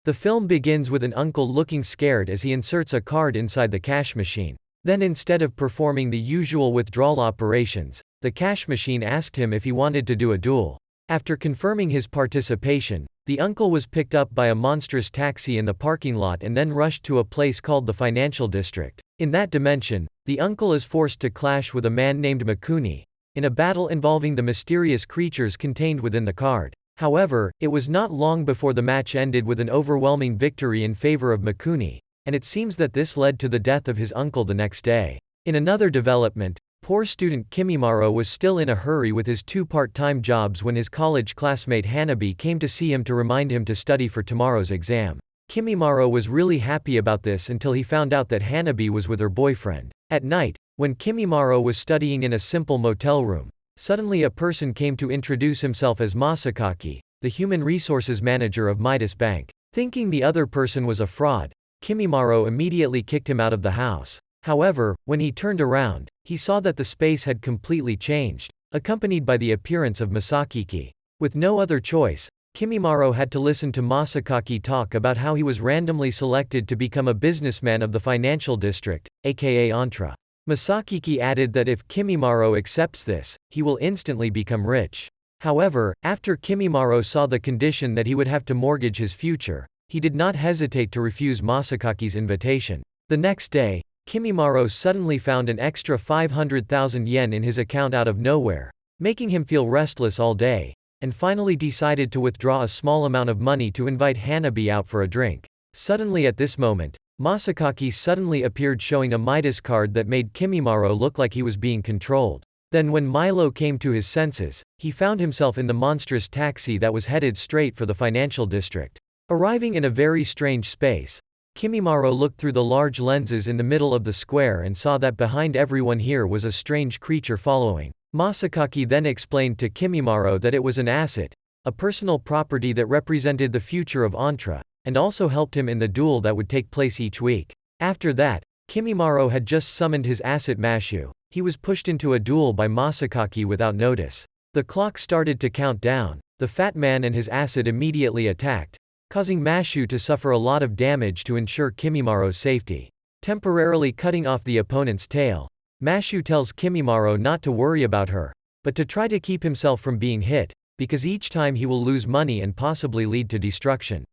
The film begins with an uncle looking scared as he inserts a card inside the cash machine. Then instead of performing the usual withdrawal operations, the cash machine asked him if he wanted to do a duel. After confirming his participation, the uncle was picked up by a monstrous taxi in the parking lot and then rushed to a place called the financial district. In that dimension, the uncle is forced to clash with a man named Mikuni, in a battle involving the mysterious creatures contained within the card. However, it was not long before the match ended with an overwhelming victory in favor of Mikuni, and it seems that this led to the death of his uncle the next day. In another development, poor student Kimimaro was still in a hurry with his 2 part-time jobs when his college classmate Hanabi came to see him to remind him to study for tomorrow's exam. Kimimaro was really happy about this until he found out that Hanabi was with her boyfriend. At night, when Kimimaro was studying in a simple motel room, suddenly a person came to introduce himself as Masakaki, the human resources manager of Midas Bank. Thinking the other person was a fraud, Kimimaro immediately kicked him out of the house. However, when he turned around, he saw that the space had completely changed, accompanied by the appearance of Masakiki. With no other choice, Kimimaro had to listen to Masakaki talk about how he was randomly selected to become a businessman of the financial district, aka Antra. Masakiki added that if Kimimaro accepts this, he will instantly become rich. However, after Kimimaro saw the condition that he would have to mortgage his future, he did not hesitate to refuse Masakaki's invitation. The next day, Kimimaro suddenly found an extra 500,000 yen in his account out of nowhere, making him feel restless all day, and finally decided to withdraw a small amount of money to invite Hanabi out for a drink. Suddenly at this moment, Masakaki suddenly appeared showing a Midas card that made Kimimaro look like he was being controlled. Then when Milo came to his senses, he found himself in the monstrous taxi that was headed straight for the financial district. Arriving in a very strange space, Kimimaro looked through the large lenses in the middle of the square and saw that behind everyone here was a strange creature following. Masakaki then explained to Kimimaro that it was an asset, a personal property that represented the future of Antra, and also helped him in the duel that would take place each week. After that, Kimimaro had just summoned his asset Mashu. He was pushed into a duel by Masakaki without notice. The clock started to count down. The fat man and his asset immediately attacked, causing Mashu to suffer a lot of damage to ensure Kimimaro's safety. Temporarily cutting off the opponent's tail, Mashu tells Kimimaro not to worry about her, but to try to keep himself from being hit, because each time he will lose money and possibly lead to destruction.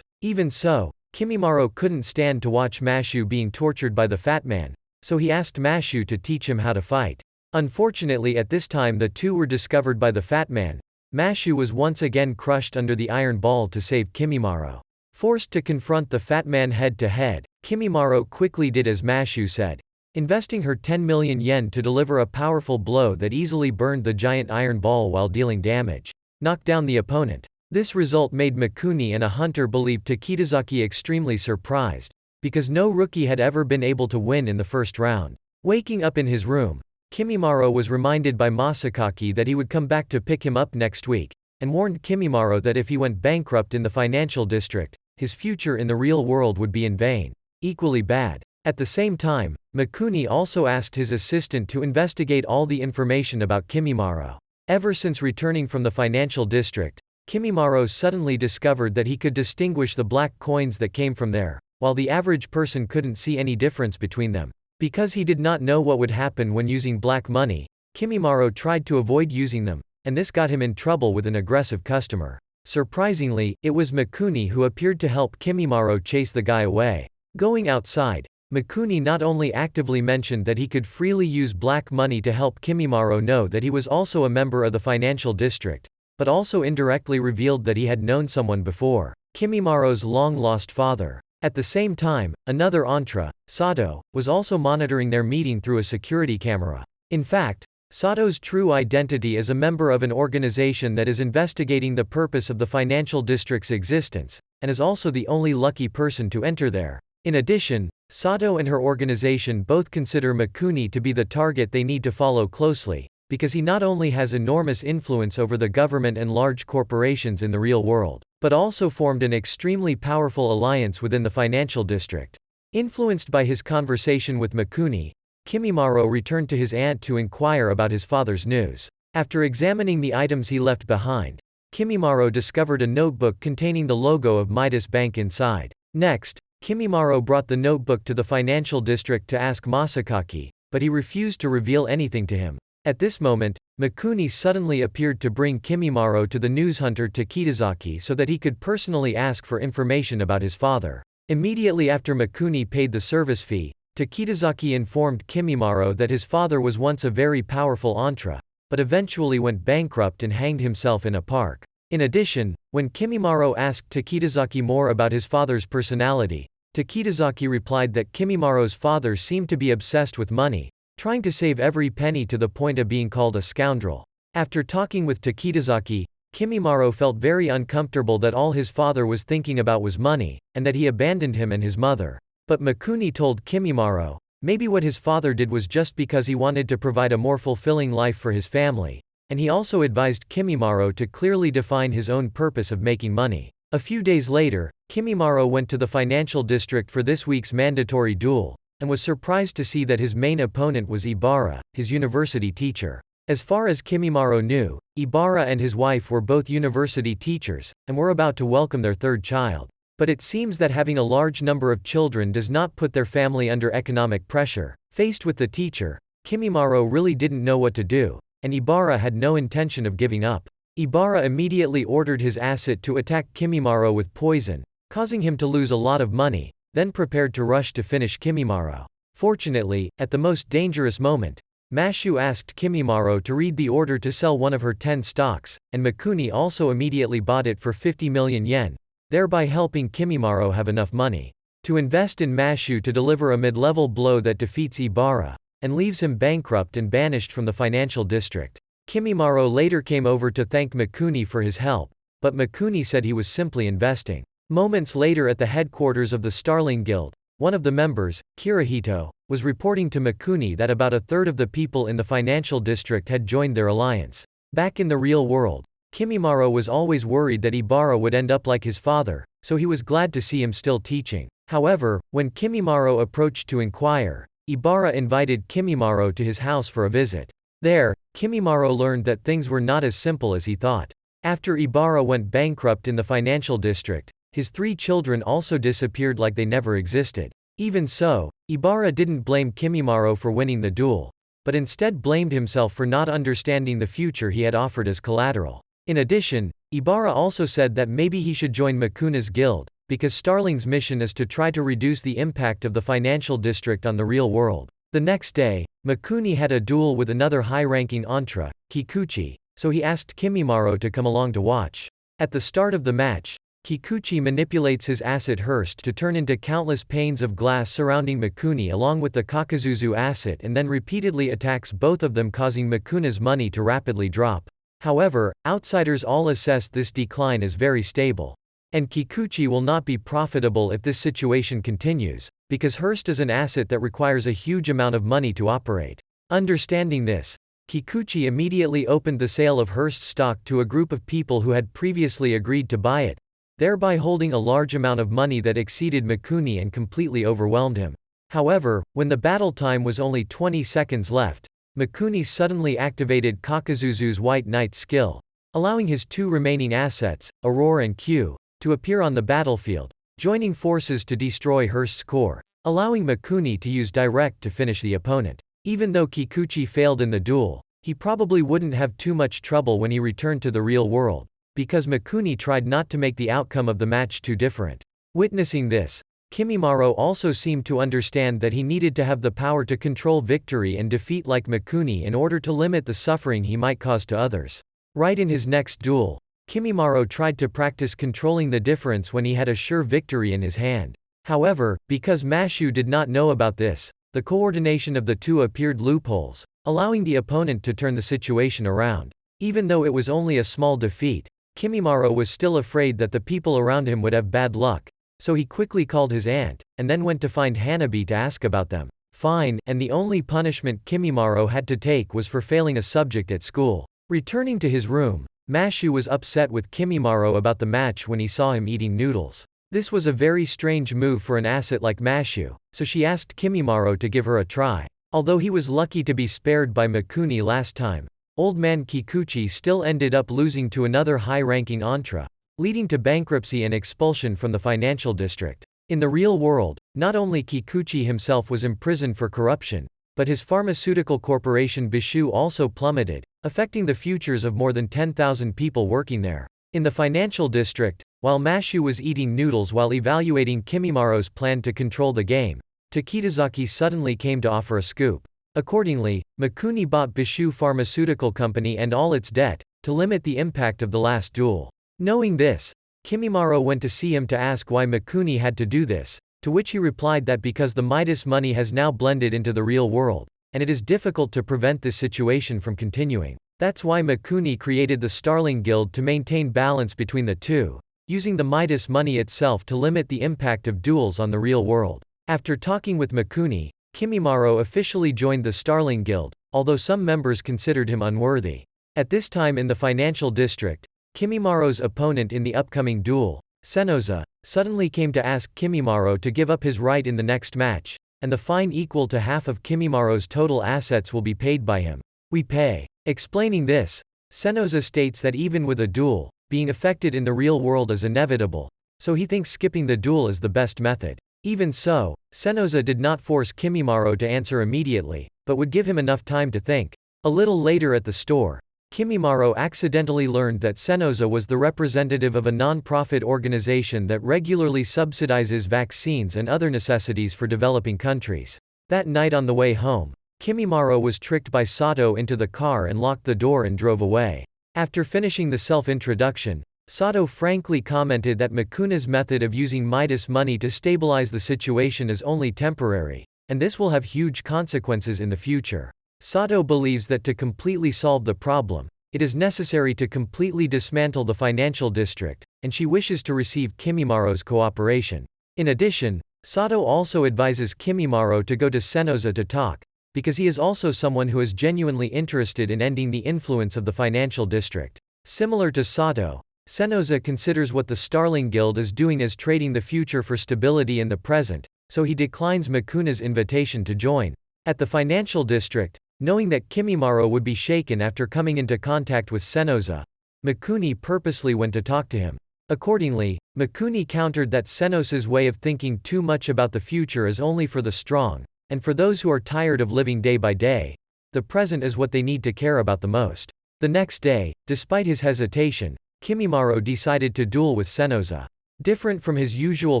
Even so, Kimimaro couldn't stand to watch Mashu being tortured by the fat man, so he asked Mashu to teach him how to fight. Unfortunately at this time the two were discovered by the fat man. Mashu was once again crushed under the iron ball to save Kimimaro. Forced to confront the fat man head to head, Kimimaro quickly did as Mashu said, investing her 10 million yen to deliver a powerful blow that easily burned the giant iron ball while dealing damage. Knocked down the opponent. This result made Mikuni and a hunter believe Takitazaki extremely surprised, because no rookie had ever been able to win in the first round. Waking up in his room, Kimimaro was reminded by Masakaki that he would come back to pick him up next week, and warned Kimimaro that if he went bankrupt in the financial district, his future in the real world would be in vain. Equally bad. At the same time, Mikuni also asked his assistant to investigate all the information about Kimimaro. Ever since returning from the financial district, Kimimaro suddenly discovered that he could distinguish the black coins that came from there, while the average person couldn't see any difference between them. Because he did not know what would happen when using black money, Kimimaro tried to avoid using them, and this got him in trouble with an aggressive customer. Surprisingly, it was Mikuni who appeared to help Kimimaro chase the guy away. Going outside, Mikuni not only actively mentioned that he could freely use black money to help Kimimaro know that he was also a member of the financial district, but also indirectly revealed that he had known someone before, Kimimaro's long-lost father. At the same time, another Antra, Sato, was also monitoring their meeting through a security camera. In fact, Sato's true identity is a member of an organization that is investigating the purpose of the financial district's existence, and is also the only lucky person to enter there. In addition, Sato and her organization both consider Mikuni to be the target they need to follow closely, because he not only has enormous influence over the government and large corporations in the real world, but also formed an extremely powerful alliance within the financial district. Influenced by his conversation with Mikuni, Kimimaro returned to his aunt to inquire about his father's news. After examining the items he left behind, Kimimaro discovered a notebook containing the logo of Midas Bank inside. Next, Kimimaro brought the notebook to the financial district to ask Masakaki, but he refused to reveal anything to him. At this moment, Mikuni suddenly appeared to bring Kimimaro to the news hunter Takitazaki so that he could personally ask for information about his father. Immediately after Mikuni paid the service fee, Takitazaki informed Kimimaro that his father was once a very powerful Antra, but eventually went bankrupt and hanged himself in a park. In addition, when Kimimaro asked Takitazaki more about his father's personality, Takitazaki replied that Kimimaro's father seemed to be obsessed with money, trying to save every penny to the point of being called a scoundrel. After talking with Takitazaki, Kimimaro felt very uncomfortable that all his father was thinking about was money, and that he abandoned him and his mother. But Mikuni told Kimimaro, maybe what his father did was just because he wanted to provide a more fulfilling life for his family, and he also advised Kimimaro to clearly define his own purpose of making money. A few days later, Kimimaro went to the financial district for this week's mandatory duel, and was surprised to see that his main opponent was Ibarra, his university teacher. As far as Kimimaro knew, Ibarra and his wife were both university teachers, and were about to welcome their third child. But it seems that having a large number of children does not put their family under economic pressure. Faced with the teacher, Kimimaro really didn't know what to do, and Ibarra had no intention of giving up. Ibarra immediately ordered his asset to attack Kimimaro with poison, causing him to lose a lot of money, then prepared to rush to finish Kimimaro. Fortunately, at the most dangerous moment, Mashu asked Kimimaro to read the order to sell one of her 10 stocks, and Mikuni also immediately bought it for 50 million yen, thereby helping Kimimaro have enough money to invest in Mashu to deliver a mid-level blow that defeats Ibarra, and leaves him bankrupt and banished from the financial district. Kimimaro later came over to thank Mikuni for his help, but Mikuni said he was simply investing. Moments later at the headquarters of the Starling Guild, one of the members, Kirihito, was reporting to Mikuni that about a third of the people in the financial district had joined their alliance. Back in the real world, Kimimaro was always worried that Ibarra would end up like his father, so he was glad to see him still teaching. However, when Kimimaro approached to inquire, Ibarra invited Kimimaro to his house for a visit. There, Kimimaro learned that things were not as simple as he thought. After Ibarra went bankrupt in the financial district, his 3 children also disappeared like they never existed. Even so, Ibarra didn't blame Kimimaro for winning the duel, but instead blamed himself for not understanding the future he had offered as collateral. In addition, Ibarra also said that maybe he should join Mikuna's guild, because Starling's mission is to try to reduce the impact of the financial district on the real world. The next day, Mikuni had a duel with another high-ranking Antra, Kikuchi, so he asked Kimimaro to come along to watch. At the start of the match, Kikuchi manipulates his acid Hearst to turn into countless panes of glass surrounding Mikuni along with the Kakazuzu acid and then repeatedly attacks both of them, causing Mikuna's money to rapidly drop. However, outsiders all assess this decline as very stable. And Kikuchi will not be profitable if this situation continues, because Hearst is an asset that requires a huge amount of money to operate. Understanding this, Kikuchi immediately opened the sale of Hearst stock to a group of people who had previously agreed to buy it, thereby holding a large amount of money that exceeded Mikuni and completely overwhelmed him. However, when the battle time was only 20 seconds left, Mikuni suddenly activated Kakazuzu's White Knight skill, allowing his 2 remaining assets, Aurora and Q, to appear on the battlefield, joining forces to destroy Hearst's core, allowing Mikuni to use direct to finish the opponent. Even though Kikuchi failed in the duel, he probably wouldn't have too much trouble when he returned to the real world, because Mikuni tried not to make the outcome of the match too different. Witnessing this, Kimimaro also seemed to understand that he needed to have the power to control victory and defeat like Mikuni in order to limit the suffering he might cause to others. Right in his next duel, Kimimaro tried to practice controlling the difference when he had a sure victory in his hand. However, because Mashu did not know about this, the coordination of the two appeared loopholes, allowing the opponent to turn the situation around. Even though it was only a small defeat, Kimimaro was still afraid that the people around him would have bad luck, so he quickly called his aunt, and then went to find Hanabi to ask about them. Fine, and the only punishment Kimimaro had to take was for failing a subject at school. Returning to his room, Mashu was upset with Kimimaro about the match when he saw him eating noodles. This was a very strange move for an asset like Mashu, so she asked Kimimaro to give her a try. Although he was lucky to be spared by Mikuni last time, Old man Kikuchi still ended up losing to another high-ranking Entra, leading to bankruptcy and expulsion from the financial district. In the real world, not only Kikuchi himself was imprisoned for corruption, but his pharmaceutical corporation Bishu also plummeted, affecting the futures of more than 10,000 people working there. In the financial district, while Mashu was eating noodles while evaluating Kimimaro's plan to control the game, Takitazaki suddenly came to offer a scoop. Accordingly, Mikuni bought Bishu Pharmaceutical Company and all its debt, to limit the impact of the last duel. Knowing this, Kimimaro went to see him to ask why Mikuni had to do this, to which he replied that because the Midas money has now blended into the real world, and it is difficult to prevent this situation from continuing. That's why Mikuni created the Starling Guild to maintain balance between the two, using the Midas money itself to limit the impact of duels on the real world. After talking with Mikuni, Kimimaro officially joined the Starling Guild, although some members considered him unworthy. At this time in the financial district, Kimimaro's opponent in the upcoming duel, Senoza, suddenly came to ask Kimimaro to give up his right in the next match, and the fine equal to half of Kimimaro's total assets will be paid by him. We pay. Explaining this, Senoza states that even with a duel, being affected in the real world is inevitable, so he thinks skipping the duel is the best method. Even so, Senoza did not force Kimimaro to answer immediately, but would give him enough time to think. A little later at the store, Kimimaro accidentally learned that Senoza was the representative of a non-profit organization that regularly subsidizes vaccines and other necessities for developing countries. That night on the way home, Kimimaro was tricked by Sato into the car and locked the door and drove away. After finishing the self-introduction, Sato frankly commented that Mikuna's method of using Midas money to stabilize the situation is only temporary, and this will have huge consequences in the future. Sato believes that to completely solve the problem, it is necessary to completely dismantle the financial district, and she wishes to receive Kimimaro's cooperation. In addition, Sato also advises Kimimaro to go to Senoza to talk, because he is also someone who is genuinely interested in ending the influence of the financial district. Similar to Sato, Senoza considers what the Starling Guild is doing as trading the future for stability in the present, so he declines Mikuna's invitation to join. At the financial district, knowing that Kimimaro would be shaken after coming into contact with Senoza, Mikuni purposely went to talk to him. Accordingly, Mikuni countered that Senoza's way of thinking too much about the future is only for the strong, and for those who are tired of living day by day, the present is what they need to care about the most. The next day, despite his hesitation, Kimimaro decided to duel with Senoza. Different from his usual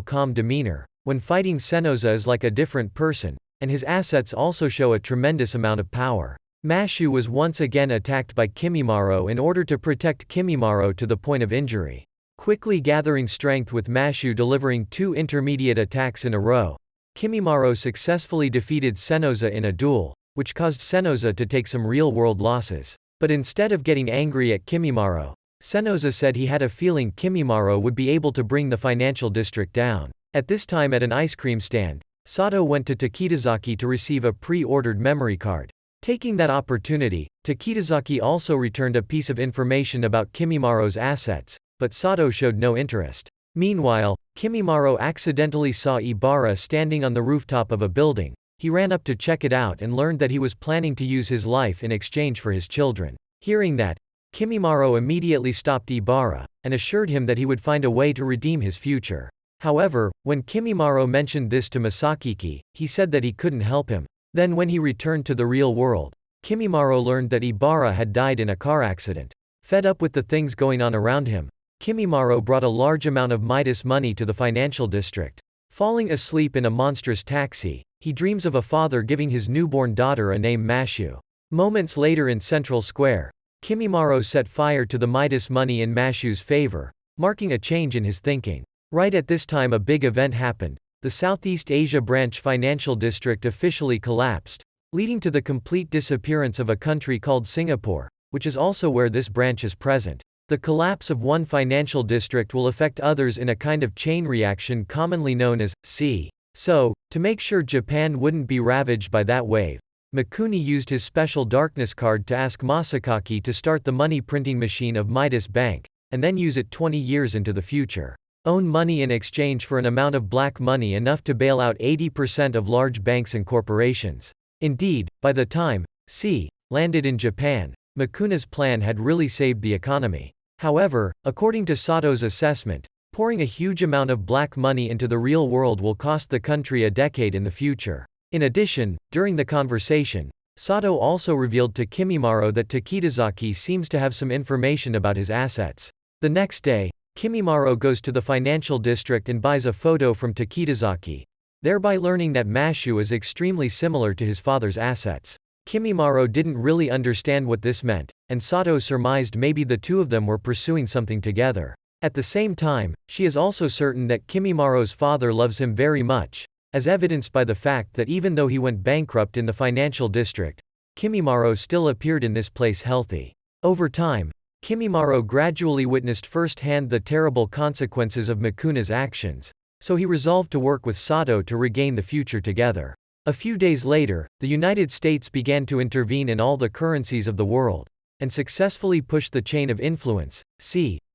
calm demeanor, when fighting Senoza is like a different person, and his assets also show a tremendous amount of power. Mashu was once again attacked by Kimimaro in order to protect Kimimaro to the point of injury. Quickly gathering strength with Mashu delivering 2 intermediate attacks in a row, Kimimaro successfully defeated Senoza in a duel, which caused Senoza to take some real-world losses. But instead of getting angry at Kimimaro, Senoza said he had a feeling Kimimaro would be able to bring the financial district down. At this time at an ice cream stand, Sato went to Takitazaki to receive a pre-ordered memory card. Taking that opportunity, Takitazaki also returned a piece of information about Kimimaro's assets, but Sato showed no interest. Meanwhile, Kimimaro accidentally saw Ibarra standing on the rooftop of a building. He ran up to check it out and learned that he was planning to use his life in exchange for his children. Hearing that, Kimimaro immediately stopped Ibarra, and assured him that he would find a way to redeem his future. However, when Kimimaro mentioned this to Masakiki, he said that he couldn't help him. Then when he returned to the real world, Kimimaro learned that Ibarra had died in a car accident. Fed up with the things going on around him, Kimimaro brought a large amount of Midas money to the financial district. Falling asleep in a monstrous taxi, he dreams of a father giving his newborn daughter a name Mashu. Moments later in Central Square, Kimimaro set fire to the Midas money in Mashu's favor, marking a change in his thinking. Right at this time a big event happened. The Southeast Asia branch financial district officially collapsed, leading to the complete disappearance of a country called Singapore, which is also where this branch is present. The collapse of one financial district will affect others in a kind of chain reaction commonly known as C. So, to make sure Japan wouldn't be ravaged by that wave, Mikuni used his special darkness card to ask Masakaki to start the money printing machine of Midas Bank, and then use it 20 years into the future. Own money in exchange for an amount of black money enough to bail out 80% of large banks and corporations. Indeed, by the time C landed in Japan, Mikuna's plan had really saved the economy. However, according to Sato's assessment, pouring a huge amount of black money into the real world will cost the country a decade in the future. In addition, during the conversation, Sato also revealed to Kimimaro that Takitazaki seems to have some information about his assets. The next day, Kimimaro goes to the financial district and buys a photo from Takitazaki, thereby learning that Mashu is extremely similar to his father's assets. Kimimaro didn't really understand what this meant, and Sato surmised maybe the two of them were pursuing something together. At the same time, she is also certain that Kimimaro's father loves him very much, as evidenced by the fact that even though he went bankrupt in the financial district, Kimimaro still appeared in this place healthy. Over time, Kimimaro gradually witnessed firsthand the terrible consequences of Mikuna's actions, so he resolved to work with Sato to regain the future together. A few days later, the United States began to intervene in all the currencies of the world, and successfully pushed the chain of influence,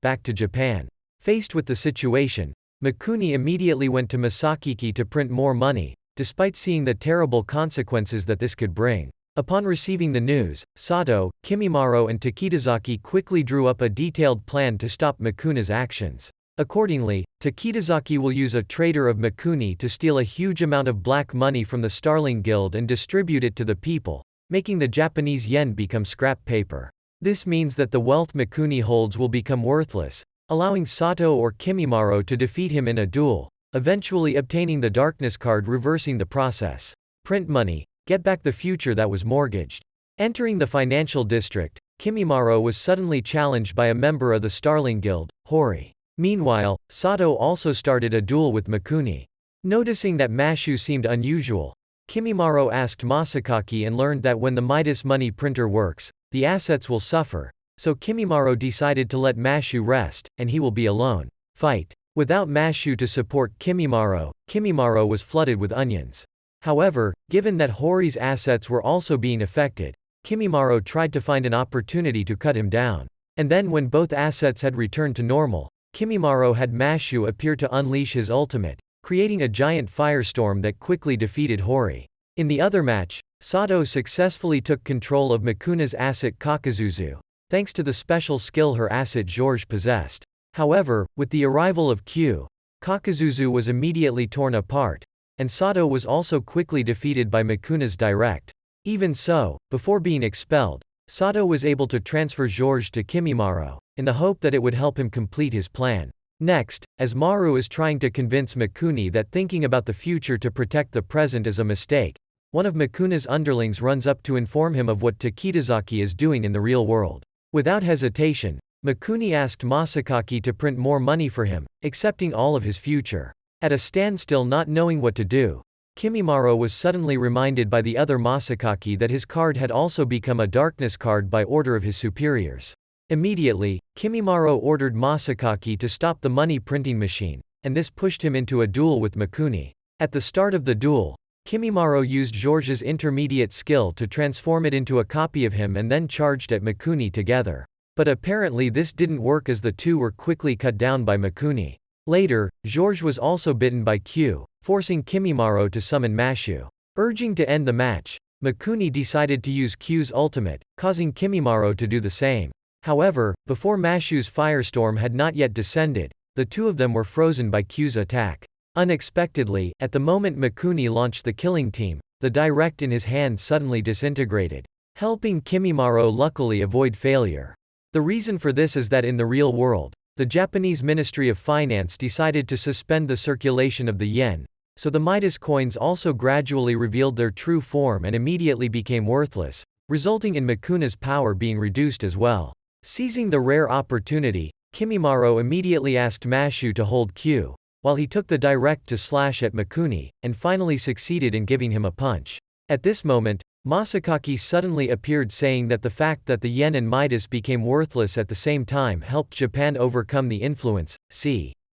back to Japan. Faced with the situation, Mikuni immediately went to Masakiki to print more money, despite seeing the terrible consequences that this could bring. Upon receiving the news, Sato, Kimimaro and Takitazaki quickly drew up a detailed plan to stop Mikuna's actions. Accordingly, Takitazaki will use a trader of Mikuni to steal a huge amount of black money from the Starling Guild and distribute it to the people, making the Japanese yen become scrap paper. This means that the wealth Mikuni holds will become worthless, allowing Sato or Kimimaro to defeat him in a duel, eventually obtaining the darkness card, reversing the process. Print money, get back the future that was mortgaged. Entering the financial district, Kimimaro was suddenly challenged by a member of the Starling Guild, Hori. Meanwhile, Sato also started a duel with Mikuni. Noticing that Mashu seemed unusual, Kimimaro asked Masakaki and learned that when the Midas money printer works, the assets will suffer, so Kimimaro decided to let Mashu rest, and he will be alone. Fight. Without Mashu to support Kimimaro, Kimimaro was flooded with onions. However, given that Hori's assets were also being affected, Kimimaro tried to find an opportunity to cut him down. And then when both assets had returned to normal, Kimimaro had Mashu appear to unleash his ultimate, creating a giant firestorm that quickly defeated Hori. In the other match, Sato successfully took control of Mikuna's asset Kakazuzu, thanks to the special skill her asset Georges possessed. However, with the arrival of Q, Kakazuzu was immediately torn apart, and Sato was also quickly defeated by Mikuna's direct. Even so, before being expelled, Sato was able to transfer Georges to Kimimaro, in the hope that it would help him complete his plan. Next, as Maru is trying to convince Mikuni that thinking about the future to protect the present is a mistake, one of Mikuna's underlings runs up to inform him of what Takitazaki is doing in the real world. Without hesitation, Mikuni asked Masakaki to print more money for him, accepting all of his future. At a standstill, not knowing what to do, Kimimaro was suddenly reminded by the other Masakaki that his card had also become a darkness card by order of his superiors. Immediately, Kimimaro ordered Masakaki to stop the money printing machine, and this pushed him into a duel with Mikuni. At the start of the duel, Kimimaro used Georges' intermediate skill to transform it into a copy of him and then charged at Mikuni together. But apparently this didn't work, as the two were quickly cut down by Mikuni. Later, Georges was also bitten by Q, forcing Kimimaro to summon Mashu. Urging to end the match, Mikuni decided to use Q's ultimate, causing Kimimaro to do the same. However, before Mashu's firestorm had not yet descended, the two of them were frozen by Q's attack. Unexpectedly, at the moment Mikuni launched the killing team, the direct in his hand suddenly disintegrated, helping Kimimaro luckily avoid failure. The reason for this is that in the real world, the Japanese Ministry of Finance decided to suspend the circulation of the yen, so the Midas coins also gradually revealed their true form and immediately became worthless, resulting in Mikuna's power being reduced as well. Seizing the rare opportunity, Kimimaro immediately asked Mashu to hold Q, while he took the direct to slash at Mikuni, and finally succeeded in giving him a punch. At this moment, Masakaki suddenly appeared, saying that the fact that the yen and Midas became worthless at the same time helped Japan overcome the influence.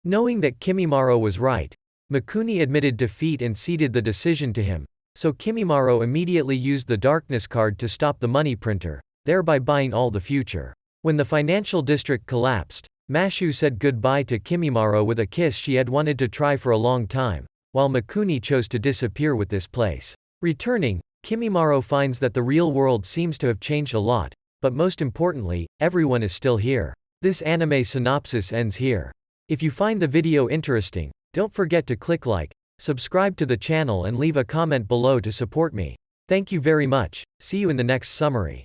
Knowing that Kimimaro was right, Mikuni admitted defeat and ceded the decision to him, so Kimimaro immediately used the darkness card to stop the money printer, thereby buying all the future. When the financial district collapsed, Mashu said goodbye to Kimimaro with a kiss she had wanted to try for a long time, while Mikuni chose to disappear with this place. Returning, Kimimaro finds that the real world seems to have changed a lot, but most importantly, everyone is still here. This anime synopsis ends here. If you find the video interesting, don't forget to click like, subscribe to the channel and leave a comment below to support me. Thank you very much. See you in the next summary.